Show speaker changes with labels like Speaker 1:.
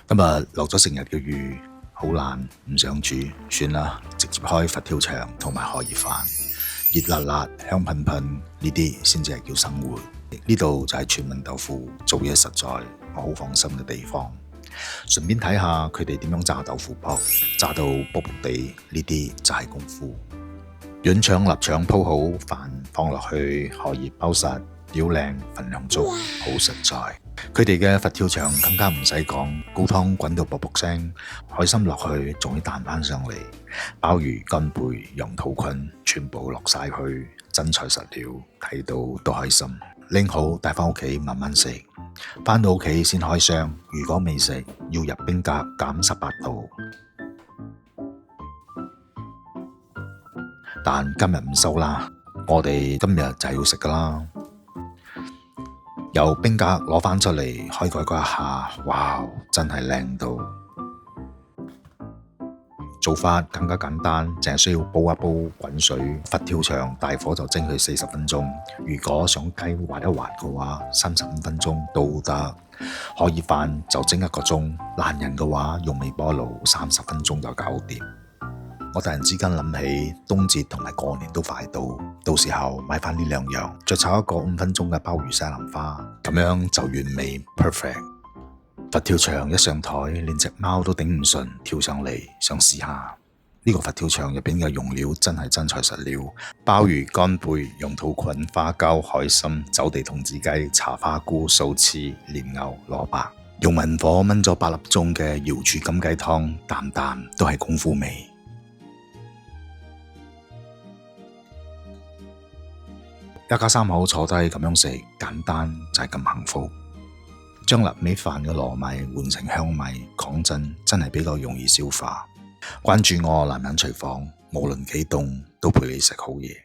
Speaker 1: 今日落咗成日嘅雨，好懶，唔想煮，算啦，直接開佛跳牆同埋荷葉飯，熱辣辣，香噴噴，呢啲先至係叫生活。呢度就係全民豆腐，做嘢實在我好放心嘅地方。順便睇下佢哋點樣炸豆腐卜，炸到卜卜地，呢啲就係功夫。潤腸臘腸鋪好，飯放落去，荷葉包實，料靚，份量足，好實在。佢哋嘅佛跳牆更加唔使講，高湯滾到卜卜聲，海參落去仲要彈翻上嚟，鮑魚、乾貝、羊肚菌全部落晒去，真材實料，睇到都開心。拎好帶翻屋企慢慢食，翻到屋企先開箱。如果未食，要入冰格減18度。但今日唔收啦，我哋今日就係要食噶啦。由冰格攞翻出嚟，開蓋嗰一下，哇，真係靚到！做法更加簡單，淨係需要煲一煲滾水，佛跳牆大火就蒸佢40分鐘。如果想雞滑一滑嘅話，35分鐘都得。荷葉飯就蒸1個鐘，懶人嘅話用微波爐30分鐘就搞掂。我突然之間諗起冬節同埋過年都快到時候買翻呢兩樣，再炒一個5分鐘嘅鮑魚西蘭花，咁樣就完美 perfect。佛跳牆一上台，連隻貓都頂唔順，跳上嚟想試下。呢個佛跳牆入邊嘅用料真係真材實料，鮑魚、乾貝、羊肚菌、花膠、海參、走地童子雞、茶花菇、素翅、蓮藕、蘿蔔，用文火燜咗8粒鐘嘅瑤柱金雞湯，啖啖都係功夫味。一家3口坐低咁樣食，簡單就係咁幸福。將臘味飯嘅糯米換成香米，講真係比較容易消化。關注我男人廚房，無論幾凍都陪你食好嘢。